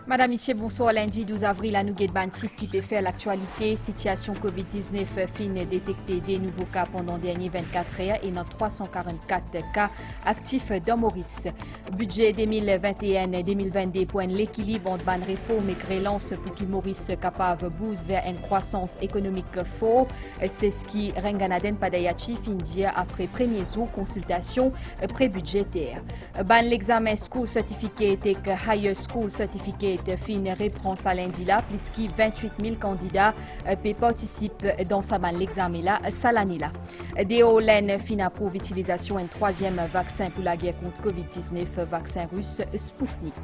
Madame, Monsieur, bonsoir. Lundi 12 avril, à Nouguet Bantique qui peut faire l'actualité. Situation COVID-19 fin détecté des nouveaux cas pendant les dernières 24 heures et dans 344 cas actifs dans Maurice. Budget 2021-2022 point l'équilibre entre ban réforme et grélance pour qui Maurice capable boost vers une croissance économique fort. C'est ce qui Renganaden Padayachi fin dire après premier jour consultation pré-budgétaire. Ban l'examen School Certificate et Higher School Certificate fin reprend sa lundi là, puisque 28 000 candidats participent dans sa ban l'examen là, ça l'année là. DOLN fin approuve l'utilisation d'un troisième vaccin pour la guerre contre COVID-19, vaccin russe Sputnik.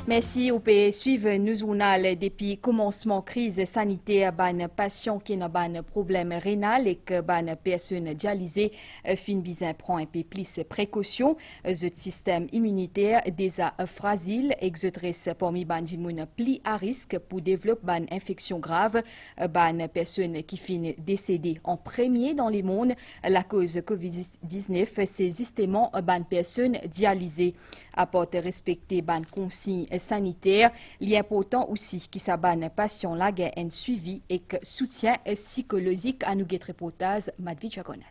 Merci au pays suivre nous journal depuis commencement crise sanitaire ban patient qui n'a ban problème rénal et que ban personne dialysée fin bizin prend un peu plus précaution le système immunitaire déjà fragile exotresse parmi ban dimoun pli à risque pour développer ban infection grave ban personne qui fin décédée en premier dans les mondes la cause COVID-19 c'est justement ban personne dialysée apporte respecter ban consigne sanitaire. Il est important aussi que sa ban patient la gain un suivi et que soutien psychologique à nous reportage Madvi Jagonat.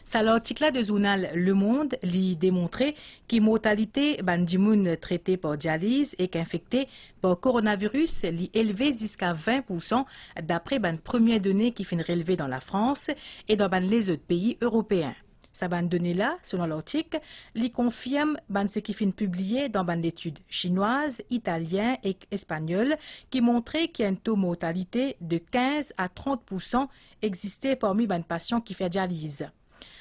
Ça l'article de journal Le Monde lui démontré que mortalité bandimoun traité par dialyse et qu'infecté par coronavirus est élevé jusqu'à 20% d'après ban premières données qui finissent relevées dans la France et dans les autres pays européens. Sa bande donnée là, selon l'article, lui confirme ce qui finit publié dans une étude chinoise, italienne et espagnole qui montrait qu'il y a un taux de mortalité de 15 à 30% existait parmi les patients qui font dialyse.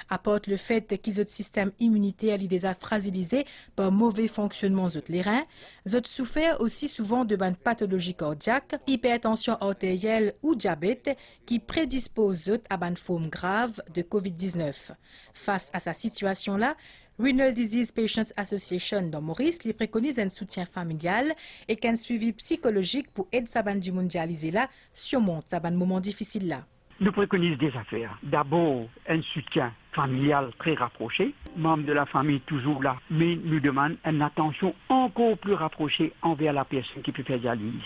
Apporte le fait qu'ils ont le système immunitaire est déjà fragilisé par mauvais fonctionnement de les reins, ils ont souffert aussi souvent de pathologies cardiaques, hypertension artérielle ou diabète qui prédisposent à une forme grave de COVID-19. Face à sa situation-là, Renal Disease Patients Association dans Maurice lui préconise un soutien familial et qu'un suivi psychologique pour aider sa bande mondialisée là surmonte sa bande moment difficile là. Nous préconisons des affaires. D'abord, un soutien familial très rapproché, membres de la famille toujours là, mais nous demandons une attention encore plus rapprochée envers la personne qui peut faire dialyse.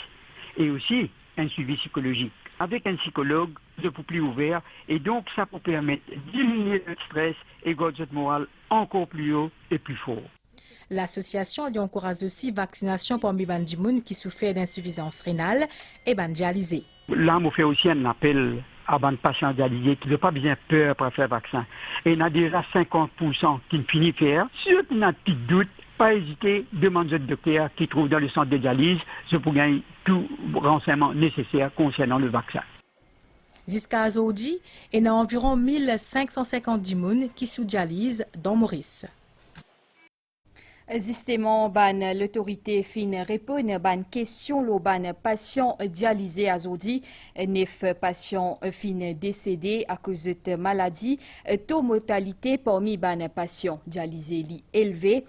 Et aussi, un suivi psychologique. Avec un psychologue, je peux plus ouvert, et donc ça peut permettre de diminuer le stress et garder notre morale encore plus haut et plus fort. L'association lui encourage aussi vaccination parmi les gens qui souffrent d'insuffisance rénale et dialysés. Là, on fait aussi un appel à les patients dialysés qui n'ont pas bien peur pour faire vaccin. Et il y a déjà 50% qui ne finissent faire. Si vous avez un petit doute, pas hésiter, demandez au docteur qui trouve dans le centre de dialyse, je peux gagner tout renseignement nécessaire concernant le vaccin. Jusqu'à aujourd'hui, il y a environ 1550 personnes qui sous dialyse dans Maurice. Justement, l'autorité fin répond ban question le ban patient dialysé aujourd'hui, 9 patients fin décédés à cause de maladie, taux mortalité parmi ban patients dialysés élevé.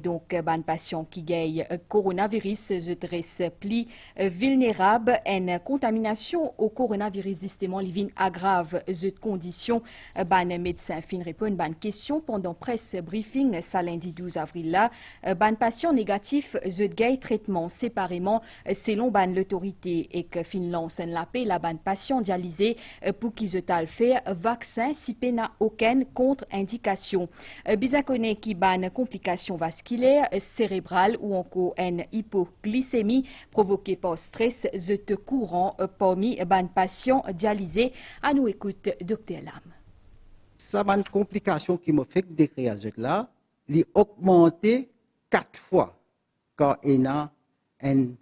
Donc, ban patient qui gagne coronavirus, je dresse pli vulnérable, une contamination au coronavirus, justement, les vignes aggrave cette condition. Ban médecin fin répond ban question pendant presse briefing, ça lundi 12 avril là. Ban patient négatif, je gagne traitement séparément selon ban l'autorité et que fin lance la paix, la ban patient dialysé pour qu'ils se faire vaccin si n'a aucune contre-indication. Bien connaît qui ban complications vasculaire, cérébrale ou encore une hypoglycémie provoquée par stress, zut courant parmi les patients dialysés. À nous écoute Dr Lam. Ça va une complication qui me fait décrire là, il augmenté 4 fois quand il y a une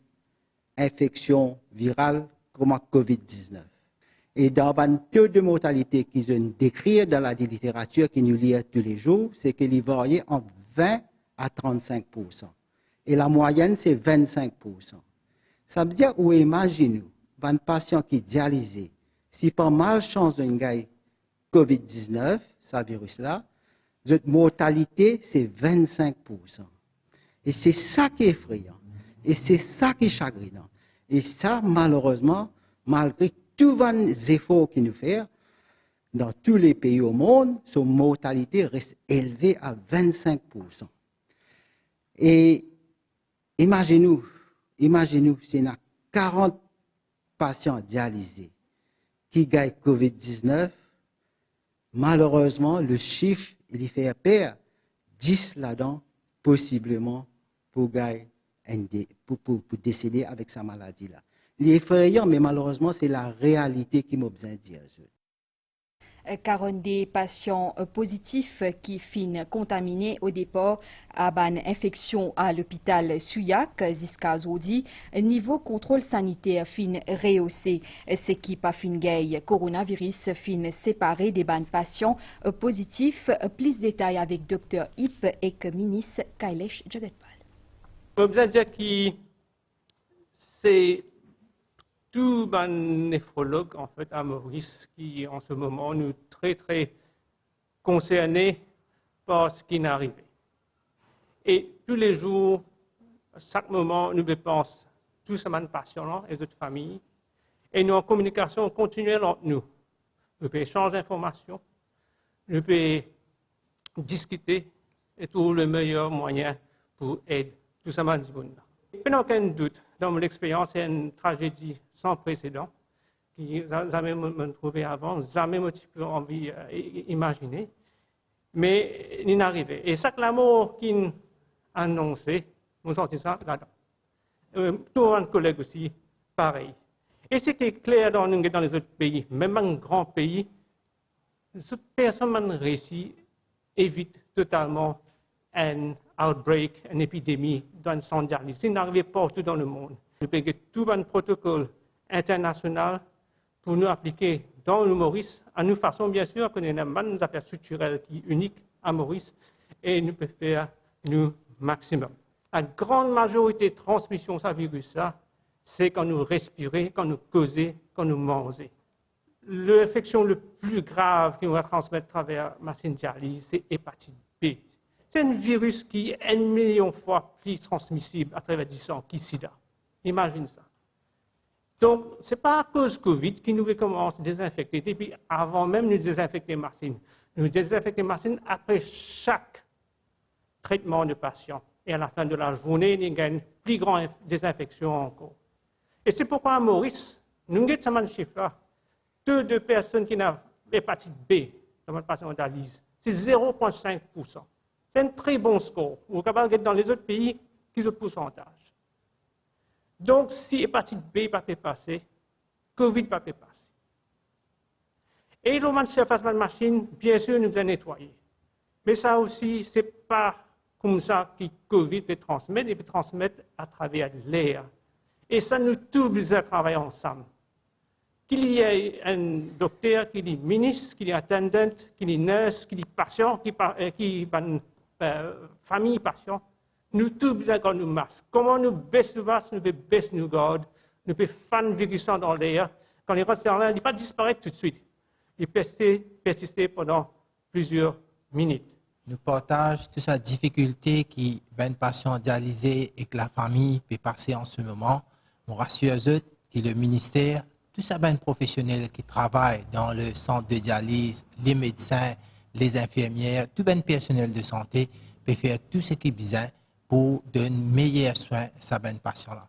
infection virale comme la COVID-19. Et dans le taux de mortalité qu'ils ont décrit dans la littérature qui nous lit tous les jours, c'est qu'il varie entre 20 à 35%. Et la moyenne, c'est 25%. Ça veut dire, ou imaginez-nous, un patient qui est dialysé, si par malchance d'un gars COVID-19, ce virus-là, notre mortalité, c'est 25%. Et c'est ça qui est effrayant. Et c'est ça qui est chagrinant. Et ça, malheureusement, malgré tous les efforts qu'il nous fait, dans tous les pays au monde, son mortalité reste élevée à 25%. Et imaginez-nous, s'il y a 40 patients dialysés qui gagnent COVID-19, malheureusement, le chiffre, il fait perdre 10 là-dedans, possiblement, pour décéder avec sa maladie-là. Il est effrayant, mais malheureusement, c'est la réalité qui m'a besoin de dire. 42 patients positifs qui finissent contaminés au départ à une infection à l'hôpital Souillac jusqu'à aujourd'hui. Niveau contrôle sanitaire fin rehaussé. Ce qui pas fin gay coronavirus fin séparé des patients positifs. Plus de détails avec Dr. Ip et ministre Kailesh Jagatpal. Je veux dire que c'est tout un néphrologue en fait à Maurice qui en ce moment nous très concernés par ce qui est arrivé. Et tous les jours, à chaque moment, nous pensons tous ces patients et d'autres familles et nous en communication continuelle entre nous. Nous pouvons échanger d'informations, nous pouvons discuter et trouver le meilleur moyen pour aider tous ces gens. Il n'y a aucun doute, dans mon expérience, c'est une tragédie sans précédent, qui n'a jamais me trouvé avant, jamais me suis envie d'imaginer, mais il est arrivé. Et chaque mort qui a annoncé, nous sortons ça là-dedans. Tous mes collègues aussi, pareil. Et ce qui est clair dans les autres pays, même un grand pays, personne n'a réussi à éviter totalement un outbreak, une épidémie dans son dialyse. C'est arrivé partout dans le monde. Nous avons tout un protocole international pour nous appliquer dans le Maurice, à nous façon bien sûr qu'on a une affaire structurelle qui est unique à Maurice et nous pouvons faire le maximum. La grande majorité de transmission de ce virus-là, c'est quand nous respirons, quand nous causons, quand nous mangeons. L'infection la plus grave qu'on va transmettre à travers la machine dialyse, c'est l'hépatite B. C'est un virus qui est 1 million de fois plus transmissible à travers du sang qu'le sida. Imagine ça. Donc, ce n'est pas à cause de Covid que nous commençons à désinfecter. Et puis, avant même de désinfecter les machines, nous désinfectons les machines après chaque traitement de patient. Et à la fin de la journée, il y a une plus grande désinfection encore. Et c'est pourquoi à Maurice, nous avons ce chiffre-là. Deux personnes qui ont l'hépatite B dans le patient dialyse, c'est 0,5%. C'est un très bon score. Vous pouvez regarder dans les autres pays qui ont ce pourcentage. Donc, si l'hépatite B ne peut pas passer, Covid ne peut pas passer. Et le man surface de la machine, bien sûr, nous devons nettoyer. Mais ça aussi, ce n'est pas comme ça que Covid peut transmettre, il peut transmettre à travers l'air. Et ça, nous tous besoin de travailler ensemble. Qu'il y ait un docteur, qu'il y ait un ministre, qu'il y ait un attendant, qu'il y ait une nurse, qu'il y ait un patient, qu'il y ait une famille patient, nous tous besoin de nos masques. Comment nous baissons nos masques, nous baissons nos gardes, nous pouvons faire un virus dans l'air. Quand il reste dans l'air, il ne va pas disparaître tout de suite. Il peut persister pendant plusieurs minutes. Nous partageons toute cette difficulté qui ben patient dialysé et que la famille peut passer en ce moment. On rassure eux que le ministère, tous ces ben professionnels qui travaillent dans le centre de dialyse, les médecins, les infirmières, tout ben personnel de santé peut faire tout ce qui est besoin pour donner meilleurs soins à ces ben patients-là.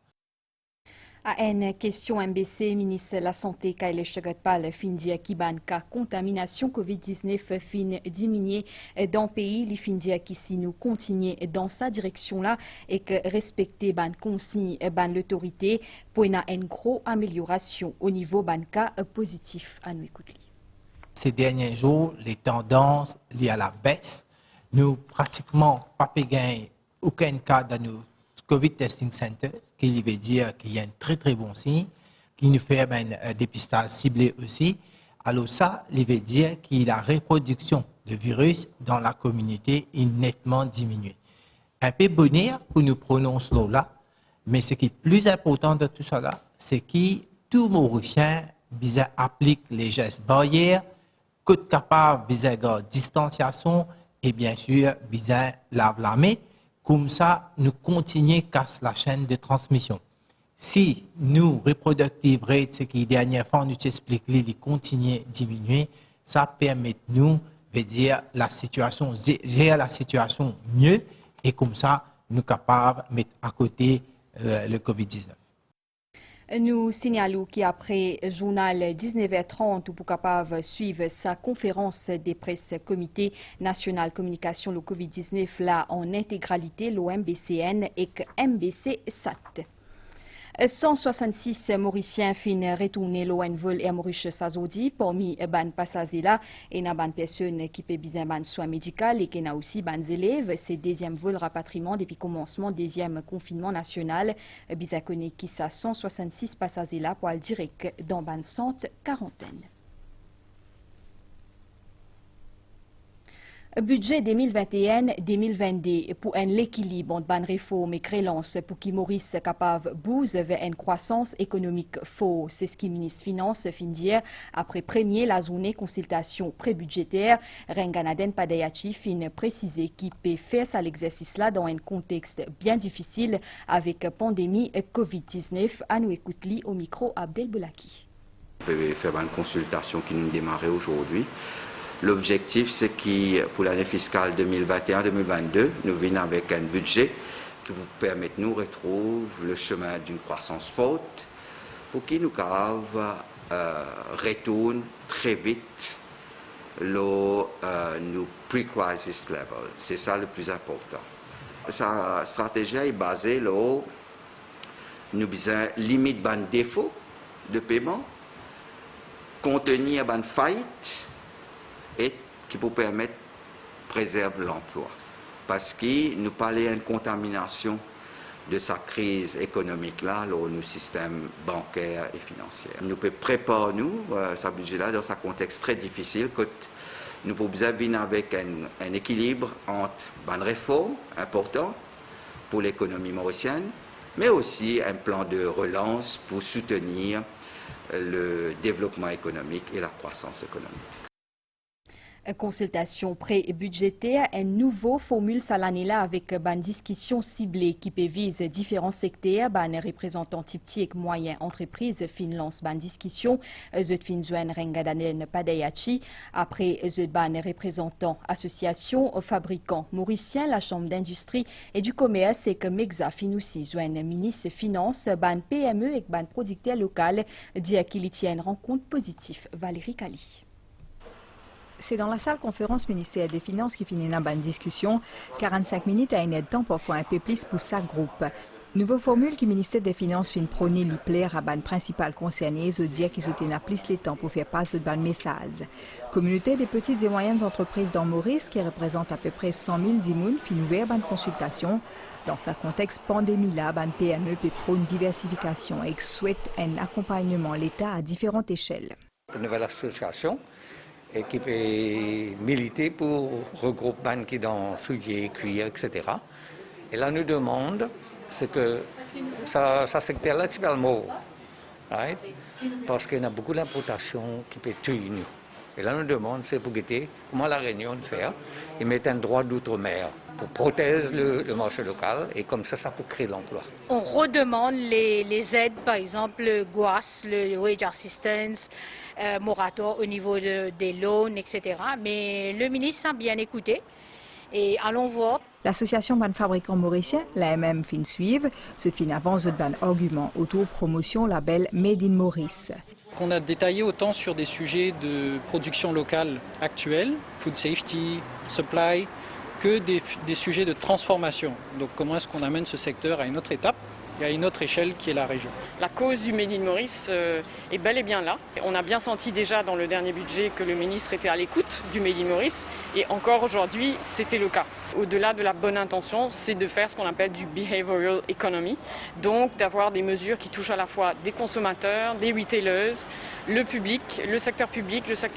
À une question MBC, ministre de la Santé, Kailesh Jagatpal, fin dire qui ban cas contamination COVID-19 fin diminuer dans le pays, li fin dire qui si nous continuer dans sa direction-là et que respecter ban consigne ban l'autorité pour une grosse amélioration au niveau ban cas positif à nous écouter. Ces derniers jours, les tendances liées à la baisse, nous pratiquement pas gagné aucun cas dans nos COVID Testing Center, qui veut dire qu'il y a un très bon signe, qui nous fait un dépistage ciblé aussi. Alors ça, il veut dire que la reproduction du virus dans la communauté est nettement diminuée. Un peu bonheur pour nous prononcer là, mais ce qui est plus important de tout cela, c'est que tout Mauricien applique les gestes barrières, côte capable de distanciation et bien sûr, lave la main. Comme ça, nous continuons à casser la chaîne de transmission. Si nous, reproductive rate, ce qui dernière fois nous explique, il continue à diminuer, ça permet nous de dire la situation, gérer la situation mieux et comme ça, nous capables de mettre à côté le Covid-19. Nous signalons qu'après journal 19h30, pour capable suivre sa conférence des presse comité national communication le Covid-19 là en intégralité l'OMBCN et MBC SAT. 166 Mauriciens fin retourner l'ONVOL et Mauritius Azodi parmi ban passagers là et na ban personnes qui peut besoin ban soins médicaux et qui na aussi ban élèves c'est deuxième vol rapatriement depuis commencement deuxième confinement national bisa connaît qui ça 166 passagers là pour aller direct dans ban centre quarantaine. Budget 2021-2022 pour un équilibre entre une réforme et créance pour qui Maurice capable bouge vers une croissance économique forte. C'est ce que le ministre des Finances fin dire après premier la journée consultation pré-budgétaire. Renganaden Padayachi fin préciser qu'il peut faire ça l'exercice là dans un contexte bien difficile avec la pandémie Covid-19. À nous écouter au micro Abdel Boulaki. On peut faire une consultation qui nous démarre aujourd'hui. L'objectif, c'est que pour l'année fiscale 2021-2022, nous venons avec un budget qui vous permet de nous retrouver le chemin d'une croissance forte pour qu'il nous retourne très vite nos pre-crisis level. C'est ça le plus important. Sa stratégie est basée sur nous besoin limite ban défaut de paiement, contenir ban faillite et qui vous permettre de préserver l'emploi. Parce que nous parlons d'une contamination de sa crise économique-là, nos systèmes bancaires et financiers. Nous pouvons préparer ce budget-là dans un contexte très difficile, que nous pouvons venir avec un équilibre entre une réforme importante pour l'économie mauricienne, mais aussi un plan de relance pour soutenir le développement économique et la croissance économique. Consultation pré-budgétaire, une nouvelle formule cette année-là avec une discussion ciblée qui peut viser différents secteurs, un représentant type et moyen entreprise finance une discussion, zut finzuen Rengadanen Padayachi, après zut ban représentant association fabricants mauriciens, la chambre d'industrie et du commerce et que Mexa Finoussi zuen ministre finance, ban PME et ban producteur local, dit qu'il y tient une rencontre positive. Valérie Kali. C'est dans la salle conférence ministère des Finances qui finit une bonne discussion. 45 minutes à une aide temps, parfois un peu plus pour chaque groupe. Nouvelle formule qui ministère des Finances fin prôner li plaire à ban principal concerné, se dire qu'ils ont plus le temps pour faire passer de ban message. Communauté des petites et moyennes entreprises dans Maurice, qui représente à peu près 100 000 dimoun, fin ouvert ban consultation. Dans ce contexte pandémie là, ban PME peut prône diversification et souhaite un accompagnement l'État à différentes échelles. Une nouvelle association et qui peut militer pour regrouper ban qui dans souliers, cuir, etc. Et là, nous demande, c'est que ça secteur-là, c'est pas le mot, right? Parce qu'il y a beaucoup d'importations qui peuvent tuer nous. Et là, nous demande, c'est pour guetter comment la Réunion de faire et mettre un droit d'outre-mer pour protéger le marché local et comme ça peut créer l'emploi. On redemande les aides, par exemple le GOAS, le Wage Assistance, moratoire au niveau des loans, etc. Mais le ministre a bien écouté et allons voir. L'association ban fabricants mauriciens, la MM fin suivre, ce fin avance de ban argument auto-promotion label Made in Maurice. On a détaillé autant sur des sujets de production locale actuelle, food safety, supply, que des sujets de transformation. Donc comment est-ce qu'on amène ce secteur à une autre étape et à une autre échelle qui est la région. La cause du Made in Maurice est bel et bien là. On a bien senti déjà dans le dernier budget que le ministre était à l'écoute du Made in Maurice et encore aujourd'hui c'était le cas. Au-delà de la bonne intention, c'est de faire ce qu'on appelle du behavioral economy, donc d'avoir des mesures qui touchent à la fois des consommateurs, des retailers, le public, le secteur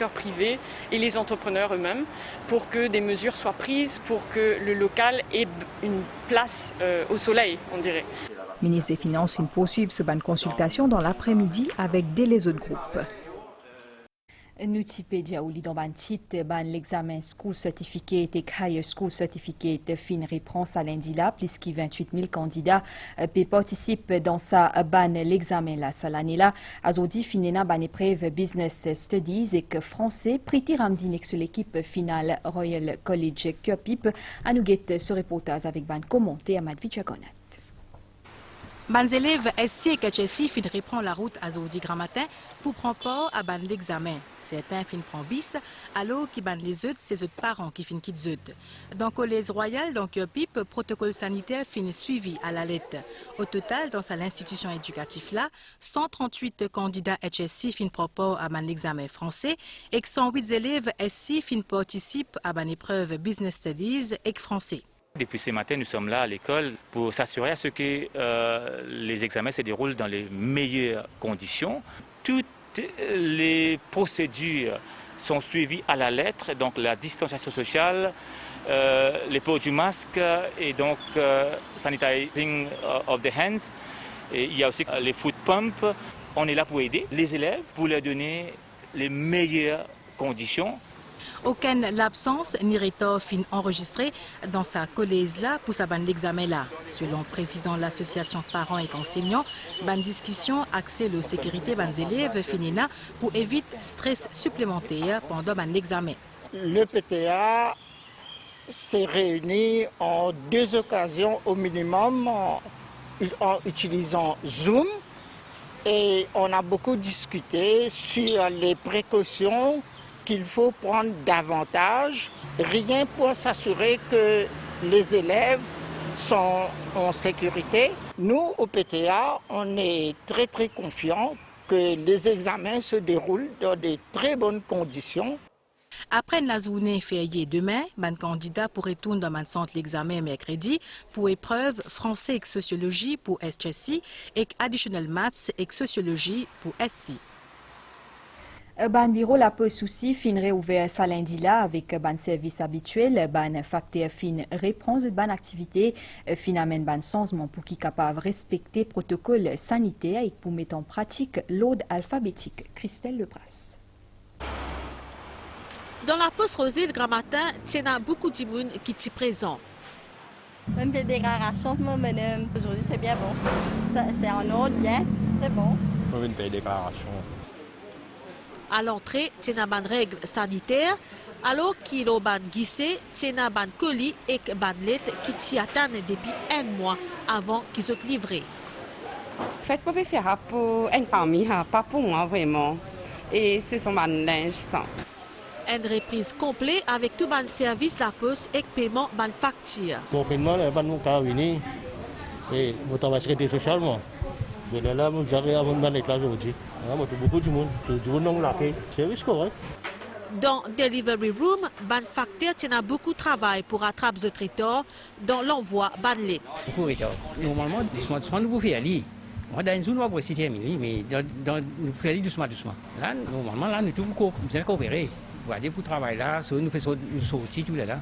privé et les entrepreneurs eux-mêmes pour que des mesures soient prises pour que le local ait une place au soleil, on dirait. Le ministre des Finances poursuivre ce ban de consultation dans l'après-midi avec les autres groupes. Nutipédia ou lidon titre ban l'examen School Certificate et Higher School Certificate fin reprend sa lundi là, plus que 28 000 candidats participent dans sa ban l'examen là, sa l'année là. Azodi finena ban épreuve Business Studies et que français prêté ramdine sur l'équipe finale Royal College Cupip. À nous guette ce reportage avec ban commenté à Madvicha Gonat. Ban élèves SC et KHSI fin reprend la route à Zodi grand matin pour prendre part à ban l'examen. Certains fin prend bis, alors qui ban les autres, c'est autres parents qui fin quittent autres. Dans le collège royal, donc PIP, protocole sanitaire fin suivi à la lettre. Au total, dans l'institution éducative là, 138 candidats HSC fin prend part à ban l'examen français et 108 élèves SC fin participent à ban épreuve Business Studies et français. Depuis ce matin, nous sommes là à l'école pour s'assurer à ce que les examens se déroulent dans les meilleures conditions. Toutes les procédures sont suivies à la lettre, donc la distanciation sociale, les ports du masque et donc sanitizing of the hands. Et il y a aussi les foot pumps. On est là pour aider les élèves, pour leur donner les meilleures conditions. Aucune l'absence ni retard fin enregistré dans sa collège là pour sa ban l'examen là. Selon le président de l'association parents et enseignants, ban discussion axée sur la sécurité des élèves finina pour éviter stress supplémentaire pendant ban l'examen. Le PTA s'est réuni en 2 occasions au minimum en utilisant Zoom et on a beaucoup discuté sur les précautions qu'il faut prendre davantage, rien pour s'assurer que les élèves sont en sécurité. Nous, au PTA, on est très confiants que les examens se déroulent dans de très bonnes conditions. Après la journée fériée demain, les candidats pourraient retourner dans le centre l'examen mercredi pour épreuve français et sociologie pour SHC et additional maths et sociologie pour SC. Ban bureau la peu souci fin réouvert sa lundi là avec ban service habituel, ban facteur fin reprend ban activité, fin amène ban changement pour qui capable respecter protocole sanitaire et pour mettre en pratique l'ordre alphabétique. Christelle Lebras. Dans la poste rosée de grand matin, il y a beaucoup de monde qui est présent. Même des déclarations, madame, aujourd'hui c'est bien bon. C'est en ordre, bien, c'est bon. Même une déclaration. À l'entrée, il y a une règle sanitaire, alors qu'il y a un guissé, il y a un colis et une lettre qui t'y attendent depuis un mois avant qu'ils soient livrés. Faites pour faire pour une famille, pas pour moi vraiment. Et ce sont des linges sans. Une reprise complète avec tout le service la poste et paiement de facture. Le confinement, il y a un venu et vous travaillez socialement. Mais là, j'arrive à mon éclat aujourd'hui. Beaucoup de monde, tout le monde là, c'est correct. Dans Delivery Room, ban facteur tient beaucoup de travail pour attraper ce traiteur dans l'envoi ban lettre. Normalement, doucement, vous faites aller. Moi, dans une zone, on va citer mais nous faisons doucement. Là, normalement, là, nous devons bien coopérer. Vous allez pour travailler là, nous faisons sortir tout là.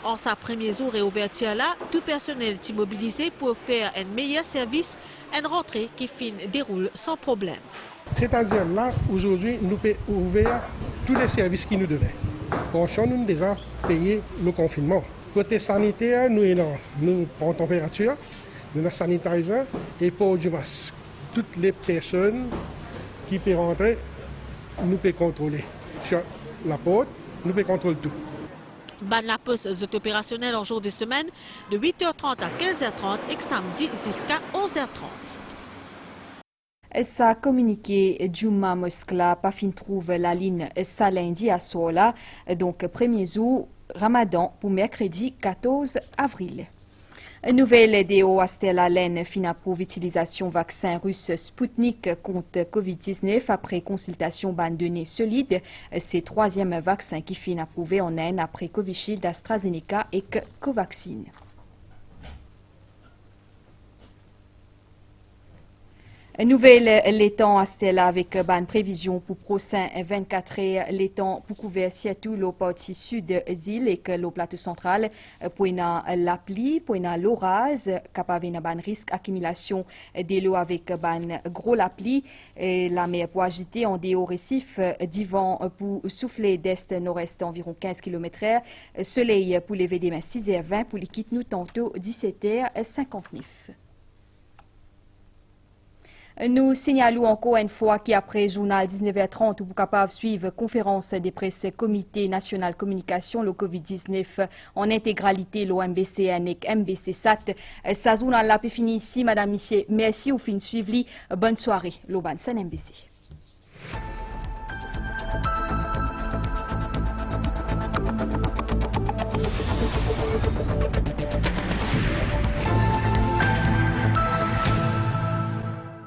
En sa première jour réouverture là, tout personnel est mobilisé pour faire un meilleur service, une rentrée qui déroule sans problème. C'est-à-dire là, aujourd'hui, nous pouvons ouvrir tous les services qui nous devaient. Pour ça, nous avons déjà payé le confinement. Côté sanitaire, nous prenons température, nous avons sanitizer et port du masque. Toutes les personnes qui peuvent rentrer, nous pouvons contrôler. Sur la porte, nous pouvons contrôler tout. Ban la poste est opérationnelle en jour de semaine de 8h30 à 15h30 et samedi jusqu'à 11h30. Ça a communiqué Juma Moskla, pas fin trouve la ligne ça lundi à Sola, donc premier jour Ramadan pour mercredi 14 avril. Nouvelle DO Astel Allen fin approuve utilisation vaccin russe Sputnik contre Covid-19 après consultation ban données solides. C'est troisième vaccin qui fin approuvé en Inde après Covishield, AstraZeneca et Covaxin. Nouvelle l'étang à Stella avec une prévision pour prochain 24 heures. L'étang pour couvrir surtout le partie sud des îles et que le plateau central pour la pluie, pour l'orage, capable d'un risque d'accumulation de l'eau avec un gros la pluie. La mer pour agiter en des hauts récifs, du vent pour souffler d'est-nord-est environ 15 km/h. Soleil pour lever demain 6h20 pour les quitte nous tantôt 17h59. Nous signalons encore une fois qu'après journal 19h30, vous êtes capable de suivre conférence des presse Comité national communication, le Covid-19 en intégralité, l'OMBCN et MBC-SAT. Ça journal là peut finir ici, madame, monsieur. Merci au fin de suivre. Bonne soirée, l'Oban MBC.